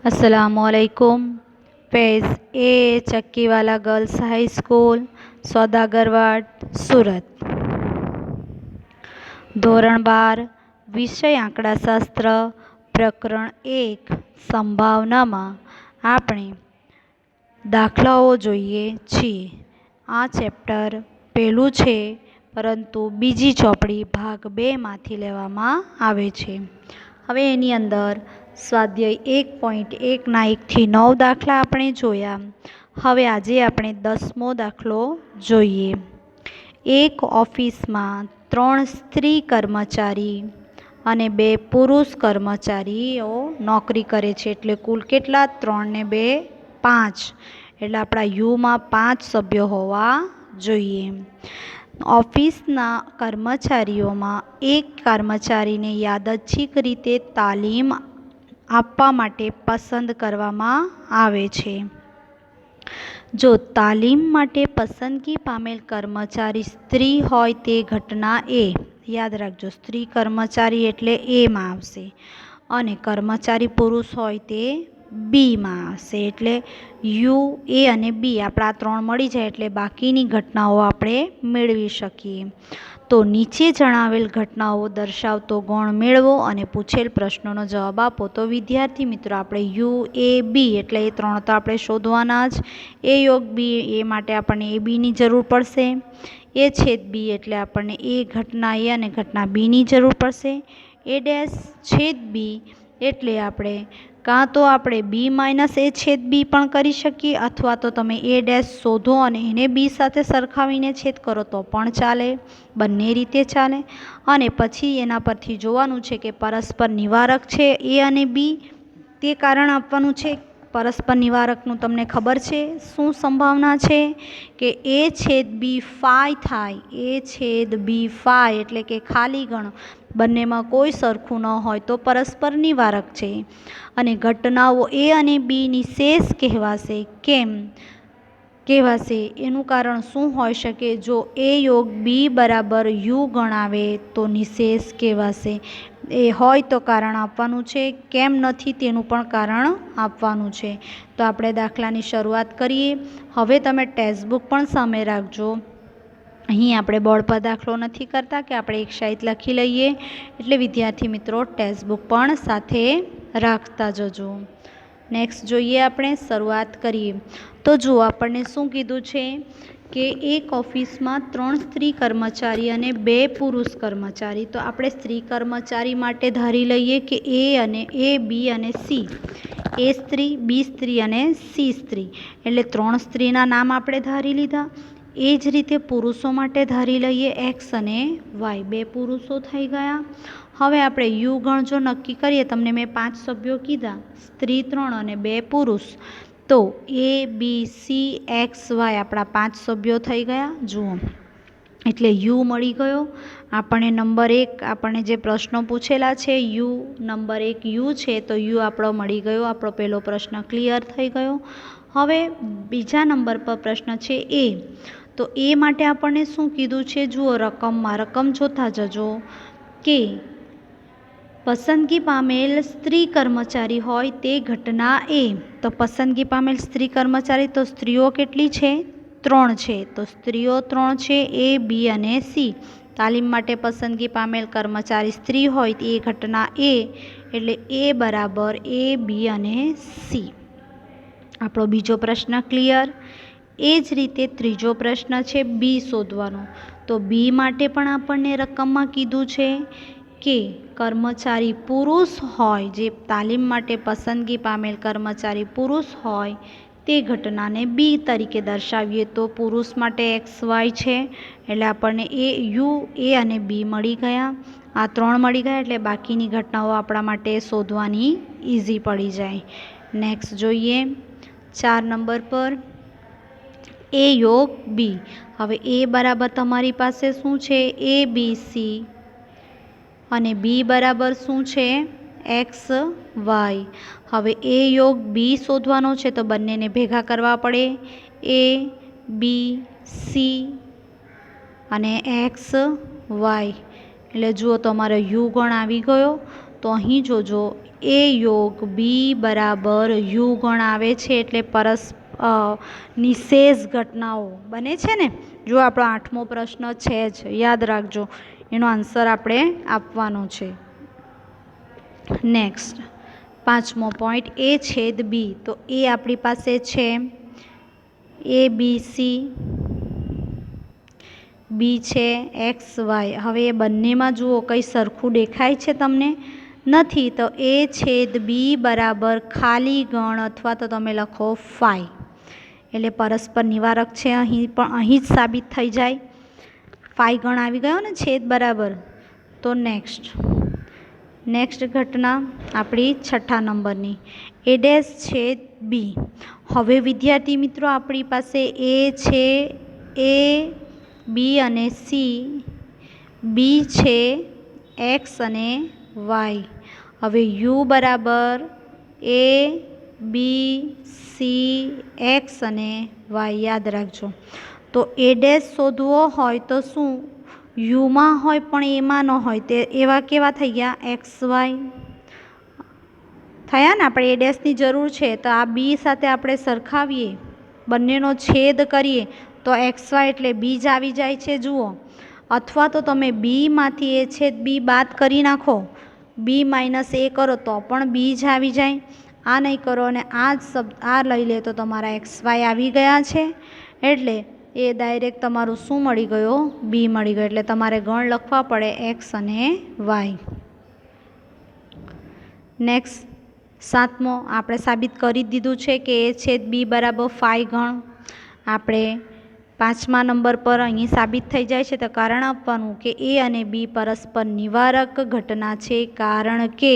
अस्सलामुअलैकुम। पेज ए चक्कीवाला girls high school, सौदागरवाड, सूरत। ધોરણ 12 વિષય આંકડાશાસ્ત્ર, પ્રકરણ 1 સંભાવનામાં આપણે દાખલાઓ જોઈએ છીએ। આ ચેપ્ટર પહેલું છે, પરંતુ બીજી ચોપડી ભાગ 2 માંથી લેવામાં આવે છે। હવે એની અંદર સ્વાધ્યાય 1.1ના 1 થી 9 દાખલા આપણે જોયા। હવે આજે આપણે 10મો દાખલો જોઈએ। એક ઓફિસમાં 3 સ્ત્રી કર્મચારી અને 2 પુરુષ કર્મચારીઓ નોકરી કરે છે। એટલે કુલ કેટલા? 3 ને 2 5, એટલે આપણા યુમાં 5 સભ્યો હોવા જોઈએ। ઓફિસના કર્મચારીઓમાં એક કર્મચારીને યાદચ્છિક રીતે તાલીમ આપવા માટે પસંદ કરવામાં આવે છે। જો તાલીમ માટે પસંદગી પામેલ કર્મચારી સ્ત્રી હોય તે ઘટના એ, યાદ રાખજો સ્ત્રી કર્મચારી એટલે એમાં આવશે, અને કર્મચારી પુરુષ હોય તે બીમાં આવશે। એટલે યુ, એ અને બી આપણા 3 મળી જાય એટલે બાકીની ઘટનાઓ આપણે મેળવી શકીએ। તો નીચે જણાવેલ ઘટનાઓ દર્શાવતો ગણ મેળવો અને પૂછેલ પ્રશ્નોનો જવાબ આપો। તો વિદ્યાર્થી મિત્રો, આપણે યુ, એ, બી એટલે એ 3 તો આપણે શોધવાના જ। એ યોગ બી, એ માટે આપણને એ બીની જરૂર પડશે। એ છેદ બી એટલે આપણને એ ઘટના એ અને ઘટના બીની જરૂર પડશે। એ ડેશ છેદ બી એટલે આપણે કાં તો આપણે બી માઇનસ એ છેદ બી પણ કરી શકીએ, અથવા તો તમે એ ડેશ શોધો અને એને બી સાથે સરખાવીને છેદ કરો તો પણ ચાલે, બંને રીતે ચાલે। અને પછી એના પરથી જોવાનું છે કે પરસ્પર નિવારક છે એ અને બી, તે કારણ આપવાનું છે। પરસ્પર નિવારકનું તમને ખબર છે શું સંભાવના છે? કે એ છેદ બી ફાઈ થાય। એ છેદ બી ફાઈ એટલે કે ખાલી ગણ બંનેમાં કોઈ સરખું ન હોય તો પરસ્પર નિવારક છે, અને ઘટનાઓ એ અને બી નિશેષ કહેવાશે। કેમ કહેવાશે? એનું કારણ શું હોઈ શકે? જો એ યોગ બી બરાબર યુ ગણાવે તો નિશેષ કહેવાશે। એ હોય તો કારણ આપવાનું છે, કેમ નથી તેનું પણ કારણ આપવાનું છે। તો આપણે દાખલાની શરૂઆત કરીએ। હવે તમે ટેક્સ્ટબુક પણ સામે રાખજો। અહીં આપણે બોર્ડ પર દાખલો નથી કરતા કે આપણે એક સાઈડ લખી લઈએ, એટલે વિદ્યાર્થી મિત્રો ટેક્સ્ટબુક પણ સાથે રાખતા જજો। નેક્સ્ટ જોઈએ, આપણે શરૂઆત કરીએ। તો જુઓ આપણને શું કીધું છે કે એક ઓફિસમાં 3 સ્ત્રી કર્મચારી અને 2 પુરુષ કર્મચારી। તો આપણે સ્ત્રી કર્મચારી માટે ધારી લઈએ કે એ અને એ, બી અને સી। એ સ્ત્રી, બી સ્ત્રી અને સી સ્ત્રી, એટલે 3 સ્ત્રીના નામ આપણે ધારી લીધા। એ જ રીતે પુરુષો માટે ધારી લઈએ એક્સ અને વાય, 2 પુરુષો થઈ ગયા। હવે આપણે યુ ગણ જો નક્કી કરીએ, તમને મેં 5 સભ્યો કીધા, સ્ત્રી 3 અને 2 પુરુષ, તો એ, બી, સી, એક્સ, વાય આપણા 5 સભ્યો થઈ ગયા। જુઓ, એટલે યુ મળી ગયો આપણને નંબર 1। આપણને જે પ્રશ્નો પૂછેલા છે યુ નંબર 1 યુ છે, તો યુ આપણો મળી ગયો। આપણો પહેલો પ્રશ્ન ક્લિયર થઈ ગયો। હવે બીજા નંબર પર પ્રશ્ન છે એ। તો એ માટે આપણને શું કીધું છે? જુઓ, રકમ જોતા જજો કે પસંદગી પામેલ સ્ત્રી કર્મચારી હોય તે ઘટના એ। તો પસંદગી પામેલ સ્ત્રી કર્મચારી, તો સ્ત્રીઓ કેટલી છે? 3 છે। તો સ્ત્રીઓ 3 છે, એ, બી અને સી। તાલીમ માટે પસંદગી પામેલ કર્મચારી સ્ત્રી હોય એ ઘટના એ, એટલે એ બરાબર એ, બી અને સી। આપણો બીજો પ્રશ્ન ક્લિયર। એ જ રીતે ત્રીજો પ્રશ્ન છે બી શોધવાનો। તો બી માટે પણ આપણને રકમમાં કીધું છે કે કર્મચારી પુરુષ હોય, જે તાલીમ માટે પસંદગી પામેલ કર્મચારી પુરુષ હોય તે ઘટનાને બી તરીકે દર્શાવીએ। તો પુરુષ માટે એક્સ વાય છે, એટલે આપણને એ યુ, એ અને બી મળી ગયા। આ 3 મળી ગયા એટલે બાકીની ઘટનાઓ આપણા માટે શોધવાની ઇઝી પડી જાય। નેક્સ્ટ જોઈએ 4 નંબર પર એ યોગ બી। હવે એ બરાબર તમારી પાસે શું છે? એ, બી, સી, અને બી બરાબર શું છે? X, Y. હવે એ યોગ બી શોધવાનો છે, તો બંનેને ભેગા કરવા પડે। એ, બી, સી અને એક્સ, વાય, એટલે જુઓ તમારો યુ ગણ આવી ગયો। તો અહીં જોજો, એ યોગ બી બરાબર યુ ગણ આવે છે, એટલે નિશેષ ઘટનાઓ બને છે ને. જો આપણો 8મો પ્રશ્ન છે જ, યાદ રાખજો, એનો આન્સર આપણે આપવાનો છે. નેક્સ્ટ 5મો પોઈન્ટ, એ છેદ બી. તો એ આપણી પાસે છે ABC, બી છે XY. હવે એ બંનેમાં જુઓ કંઈ સરખું દેખાય છે તમને? નથી. તો એ છેદ બી બરાબર ખાલી ગણ અથવા તો તમે લખો 5, એટલે પરસ્પર નિવારક છે. અહીં જ સાબિત થઈ જાય, 5 ગણ આવી ગયો ને છેદ બરાબર. તો નેક્સ્ટ ઘટના આપણી 6 નંબરની, એ ડેશ છેદ બી. હવે વિદ્યાર્થી મિત્રો આપણી પાસે એ છે, એ બી અને સી, બી છે એક્સ અને વાય. હવે યુ બરાબર એ બી સી એક્સ અને વાય, યાદ રાખજો. તો એ ડેશ શોધવો હોય તો શું યુમાં હોય પણ એમાં ન હોય, તે એવા કેવા થઈ ગયા? એક્સ વાય થયા ને. આપણે એ ડેશની જરૂર છે, તો આ બી સાથે આપણે સરખાવીએ, બંનેનો છેદ કરીએ તો એક્સ વાય એટલે બી જ આવી જાય છે, જુઓ. અથવા તો તમે બીમાંથી એ છેદ બી બાદ કરી નાખો, બી માઇનસ એ કરો તો પણ બી જ આવી જાય. આ નહીં કરો અને આ લઈ લે તો તમારા એક્સ વાય આવી ગયા છે, એટલે એ ડાયરેક્ટ તમારું શું મળી ગયો? બી મળી ગયો. એટલે તમારે ગણ લખવા પડે એક્સ અને વાય. નેક્સ્ટ 7મો, આપણે સાબિત કરી દીધું છે કે એ છેદ બી બરાબર 5 ગણ. આપણે 5મા નંબર પર અહીં સાબિત થઈ જાય છે, તો કારણ આપવાનું કે એ અને બી પરસ્પર નિવારક ઘટના છે, કારણ કે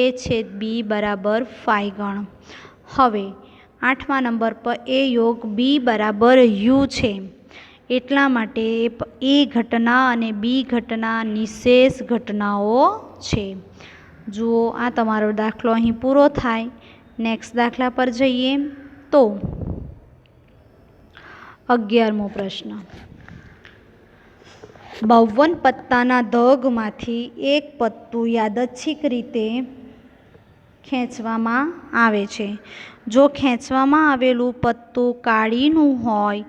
એ છેદ બી બરાબર 5 ગણ. હવે 8મા નંબર પર એ યોગ બી બરાબર યુ છે, એટલા માટે એ ઘટના અને બી ઘટના નિશેષ ઘટનાઓ છે. જુઓ, આ તમારો દાખલો અહીં પૂરો થાય. નેક્સ્ટ દાખલા પર જઈએ તો 11મો પ્રશ્ન, 52 પત્તાના ધગમાંથી એક પત્તું યાદચ્છિક રીતે ખેંચવામાં આવે છે. જો ખેંચવામાં આવેલું પત્તું કાળીનું હોય,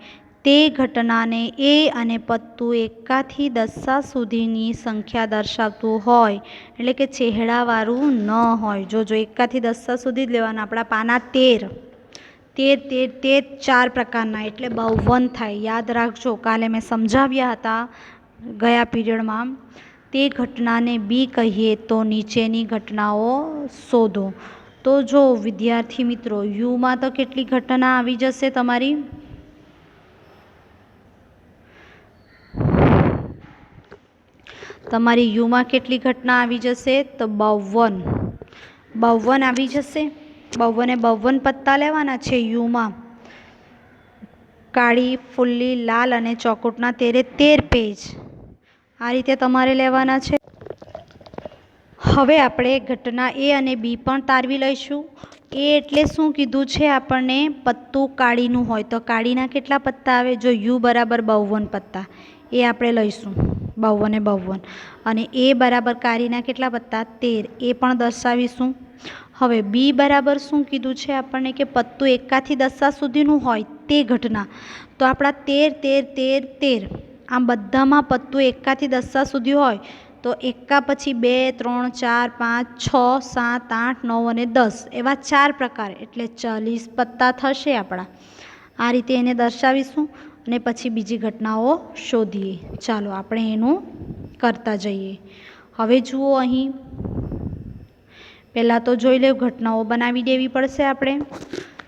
તે ઘટનાને એ અને પત્તું 1 થી 10 સુધીની સંખ્યા દર્શાવતું હોય, એટલે કે ચહેરાવાળું ન હોય. જો 1 થી 10 સુધી જ લેવાના. આપણા પાના 13 4 પ્રકારના, એટલે 52 થાય. યાદ રાખજો, કાલે મેં સમજાવ્યા હતા ગયા પીરિયડમાં. તે ઘટનાને બી કહીએ તો નીચેની ઘટનાઓ શોધો. તો જો વિદ્યાર્થી મિત્રો, યુમાં તો કેટલી ઘટના આવી જશે તમારી? તમારી યુમાં કેટલી ઘટના આવી જશે? તો 52 આવી જશે. 52 પત્તા લેવાના છે યુમાં. કાળી, ફુલ્લી, લાલ અને ચોકોટના 13 પેજ આ રીતે તમારે લેવાના છે. હવે આપણે ઘટના એ અને બી પણ તારવી લઈશું. એ એટલે શું કીધું છે આપણને? પત્તું કાળીનું હોય. તો કાળીના કેટલા પત્તા આવે? જો યુ બરાબર 52 પત્તા, એ આપણે લઈશું 52 અને એ બરાબર કાળીના કેટલા પત્તા? 13, એ પણ દર્શાવીશું. હવે બી બરાબર શું કીધું છે આપણને? કે પત્તું 1 થી 10 સુધીનું હોય તે ઘટના. તો આપણા 13 આમ બધામાં પત્તું 1 થી 10 સુધી હોય, તો 1 પછી 2, 3, 4, 5, 6, 7, 8, 9 અને 10 એવા 4 પ્રકાર, એટલે 40 પત્તા થશે આપણા. આ રીતે એને દર્શાવીશું અને પછી બીજી ઘટનાઓ શોધીએ. ચાલો આપણે એનું કરતા જઈએ. હવે જુઓ, અહીં પહેલાં તો જોઈ લે, ઘટનાઓ બનાવી દેવી પડશે આપણે.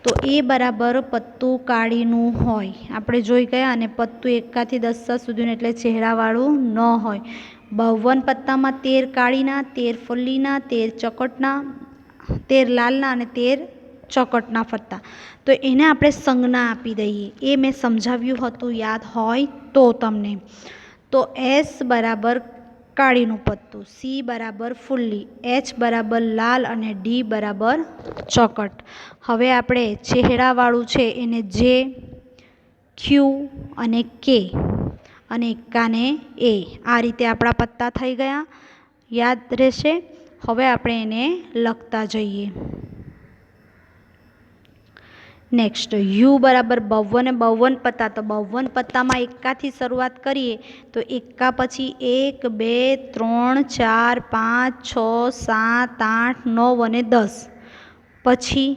તો એ બરાબર પત્તું કાળીનું હોય, આપણે જોઈ ગયા. અને પત્તું 1 થી 10 સુધીનું, એટલે ચહેરાવાળું ન હોય. 52 પત્તામાં 13 કાળીના, 13 ફુલ્લીના, 13 ચોકટના, 13 લાલના અને 13 ચોકટના પત્તા. તો એને આપણે સંજ્ઞા આપી દઈએ. એ મેં સમજાવ્યું હતું, યાદ હોય તો તમને. તો એસ બરાબર કાળીનું પત્તું, સી બરાબર ફુલ્લી, એચ બરાબર લાલ અને ડી બરાબર ચોકટ. હવે આપણે ચહેરાવાળું છે એને જે, ક્યુ અને કે અને એકાને એ, આ રીતે આપણા પત્તા થઈ ગયા. યાદ રહેશે. હવે આપણે એને લખતા જઈએ. નેક્સ્ટ યુ બરાબર 52 પત્તા. તો 52 પત્તામાં એક્કાથી શરૂઆત કરીએ તો એક્કા પછી 1 2 3 4 5 6 7 8 9 અને 10. પછી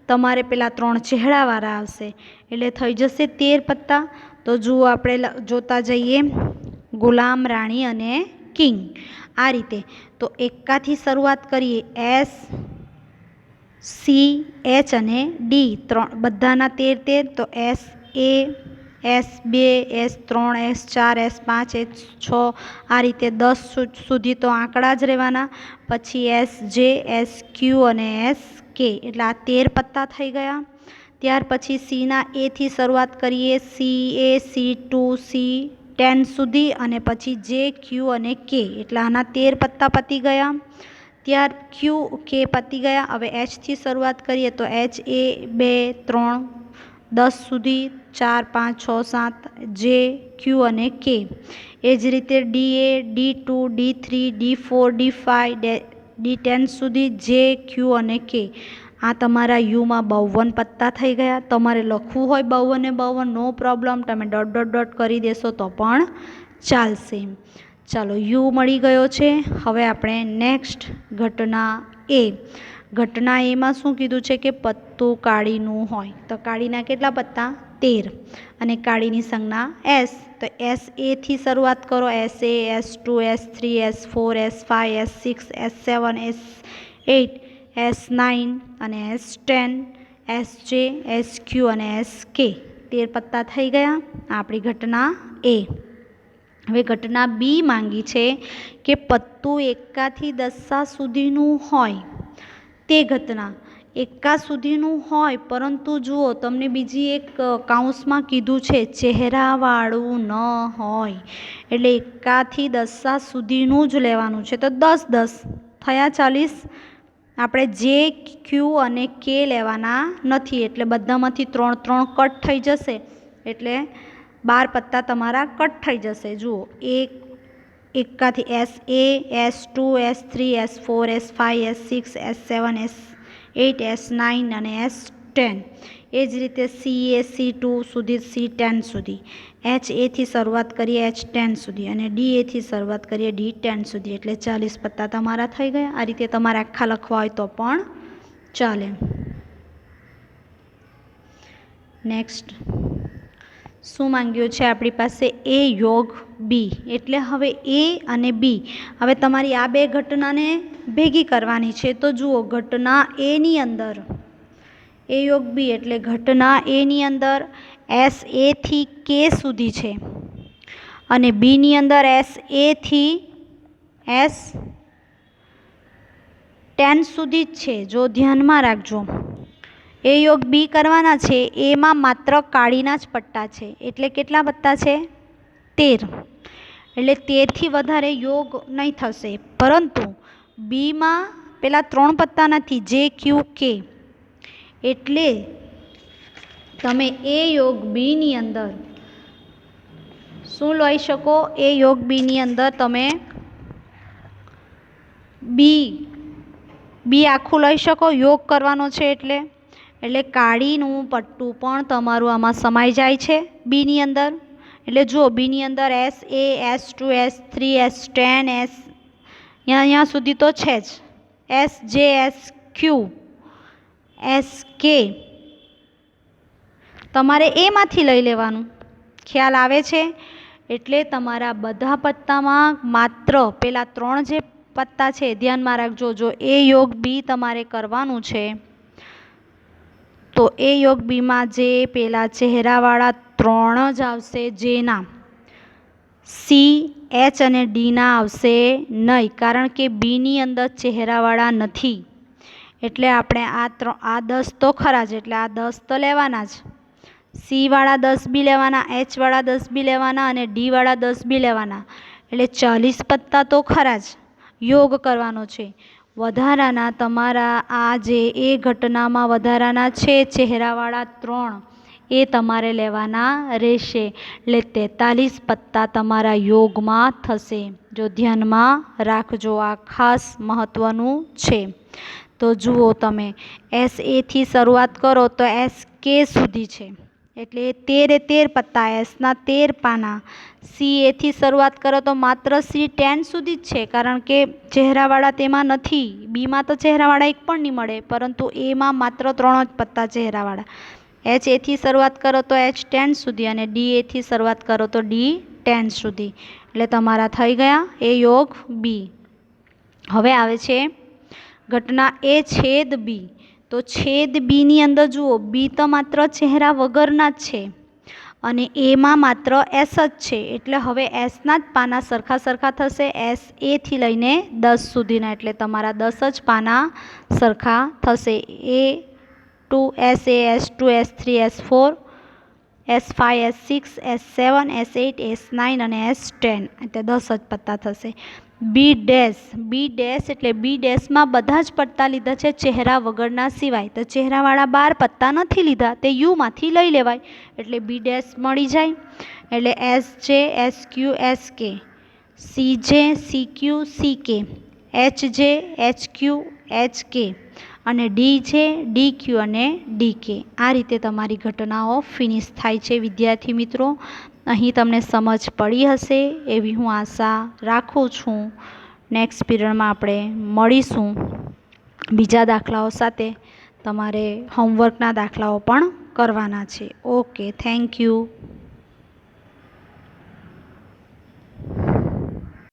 તમારે પેલા 3 ચહેરાવાળા આવશે એટલે થઈ જશે 13 પત્તા. તો જુઓ આપણે જોતા જઈએ ગુલામ, રાણી અને કિંગ આ રીતે. તો એક્કાથી શરૂઆત કરીએ એસ, સી, એચ અને ડી બધાના 13 તો SA, S2, S3, S4, S5, S6 આ રીતે 10 સુધી તો આંકડા જ રહેવાના. પછી SJ, SQ અને SK એટલે આ 13 પત્તા થઈ ગયા. ત્યાર પછી સીના એથી શરૂઆત કરીએ CA, C2, C10 સુધી અને પછી JQ અને K એટલે આના 13 પત્તા પતી ગયા. ત્યાર QK પતી ગયા. હવે Hથી શરૂઆત કરીએ તો HA 2 3 10 સુધી 4 5 6 7 JQ અને K. એ જ રીતે DA D2 D3 D4 D5 D10 સુધી JQ અને K. આ તમારા યુમાં 52 પત્તા થઈ ગયા. તમારે લખવું હોય 52 ને 52 નો પ્રોબ્લેમ, તમે ડોટ ડોટ ડોટ કરી દેશો તો પણ ચાલશે. ચાલો યુ મળી ગયો છે. હવે આપણે નેક્સ્ટ ઘટના એ. ઘટના એમાં શું કીધું છે કે પત્તું કાળીનું હોય. તો કાળીના કેટલા પત્તા? 13 અને કાળીની સંજ્ઞા S. તો SAથી શરૂઆત કરો. SA, S2, S3, S4, S5, S6, S7, S8, S9 અને S10, SJ, SQ અને SK 13 પત્તા થઈ ગયા. આપણી ઘટના એ. હવે ઘટના બી માંગી છે કે પત્તું એક્કાથી 10 સુધીનું હોય. તે ઘટના એક્કા સુધીનું હોય પરંતુ જુઓ તમને બીજી એક કાઉન્સમાં કીધું છે ચહેરાવાળું ન હોય એટલે એક્કાથી 10 સુધીનું જ લેવાનું છે. તો 10 10 થયા 40. આપણે જે ક્યુ અને કે લેવાના નથી એટલે બધામાંથી 3 3 કટ થઈ જશે એટલે 12 પત્તા તમારા કટ થઈ જશે. જુઓ એક્કાથી SA, S2, S3, S4, S5, S6, S7, S8, S9 અને S10. એ જ રીતે CA C2 સુધી C10 સુધી, HAથી શરૂઆત કરીએ H10 સુધી અને DAથી શરૂઆત કરીએ D10 સુધી એટલે 40 પત્તા તમારા થઈ ગયા. આ રીતે તમારે આખા લખવા હોય તો પણ ચાલે. નેક્સ્ટ શું માંગ્યું છે આપણી પાસે? A યોગ B. એટલે હવે A અને B હવે તમારી આ બે ઘટનાને ભેગી કરવાની છે. તો જુઓ ઘટના એની અંદર A યોગ B એટલે ઘટના એની અંદર SA થી K સુધી છે અને બીની અંદર SA થી S10 સુધી જ છે. જો ધ્યાનમાં રાખજો A યોગ B કરવાના છે. એમાં માત્ર કાળીના જ પટ્ટા છે એટલે કેટલા પત્તા છે? 13. એટલે 13થી વધારે યોગ નહીં થશે. પરંતુ બીમાં પેલા 3 પત્તા નથી JQ K એટલે તમે A યોગ બીની અંદર શું લઈ શકો? A યોગ બીની અંદર તમે બી આખું લઈ શકો. યોગ કરવાનો છે એટલે કાળીનું પટ્ટું પણ તમારું આમાં સમાઈ જાય છે બીની અંદર. એટલે જુઓ બીની અંદર SA, S2, S3, S10 અહીંયા સુધી તો છે જ. SJ, SQ, SK તમારે એમાંથી લઈ લેવાનું. ખ્યાલ આવે છે? એટલે તમારા બધા પત્તામાં માત્ર પેલા 3 જે પત્તા છે ધ્યાનમાં રાખજો. જો A યોગ B તમારે કરવાનું છે તો A યોગ બીમાં જે પેલા ચહેરાવાળા 3 જ આવશે જેના C, H અને Dના આવશે નહીં કારણ કે બીની અંદર ચહેરાવાળા નથી. એટલે આપણે આ 10 તો ખરા જ એટલે આ 10 તો લેવાના જ. C વાળા 10 બી લેવાના, H વાળા 10 બી લેવાના અને D વાળા 10 બી લેવાના. એટલે 40 પત્તા તો ખરા જ. યોગ કરવાનો છે. વધારાના તમારા આ જે એ ઘટનામાં વધારાના છે ચહેરાવાળા 3 એ તમારે લેવાના રહેશે. એટલે 43 પત્તા તમારા યોગમાં થશે. જો ધ્યાનમાં રાખજો, આ ખાસ મહત્ત્વનું છે. તો જુઓ તમે, એસએથી શરૂઆત કરો તો એસકે સુધી છે, એટલે 13 પત્તા, એસના 13 પાના. સીએથી શરૂઆત કરો તો માત્ર C10 સુધી જ છે, કારણ કે ચહેરાવાળા તેમાં નથી. બીમાં તો ચહેરાવાળા એક પણ નહીં મળે, પરંતુ એમાં માત્ર 3 જ પત્તા ચહેરાવાળા. એચએથી શરૂઆત કરો તો H10 સુધી, અને ડીએથી શરૂઆત કરો તો D10 સુધી. એટલે તમારા થઈ ગયા એ યોગ બી. હવે આવે છે ઘટના એ છેદ બી. તો છેદ બીની અંદર જુઓ, બી તો માત્ર ચહેરા વગરના જ છે અને એમાં માત્ર એસ જ છે. એટલે હવે એસના જ પાના સરખા સરખા થશે, એસ એથી લઈને 10 સુધીના. એટલે તમારા 10 જ પાના સરખા થશે. A2, SA, S2, S3, S4, S5, S6, S7, S8, S9 અને S10. એટલે 10 જ પત્તા થશે. બી ડેશ એટલે બી ડેશમાં બધા જ પત્તા લીધા છે ચહેરા વગરના સિવાય. તો ચહેરાવાળા 12 પત્તા નથી લીધા, તે યુમાંથી લઈ લેવાય, એટલે બી ડેશ મળી જાય. એટલે SJ, SQ, SK, CJ, CQ, CK, HJ, HQ, HK અને DJ, DQ અને DK. આ રીતે તમારી ઘટનાઓ ફિનિશ થાય છે. વિદ્યાર્થી મિત્રો, અહીં તમને સમજ પડી હશે એવી હું આશા રાખું છું. નેક્સ્ટ પીરિયડમાં આપણે મળીશું બીજા દાખલાઓ સાથે. તમારે હોમવર્કના દાખલાઓ પણ કરવાના છે. Okay, thank you.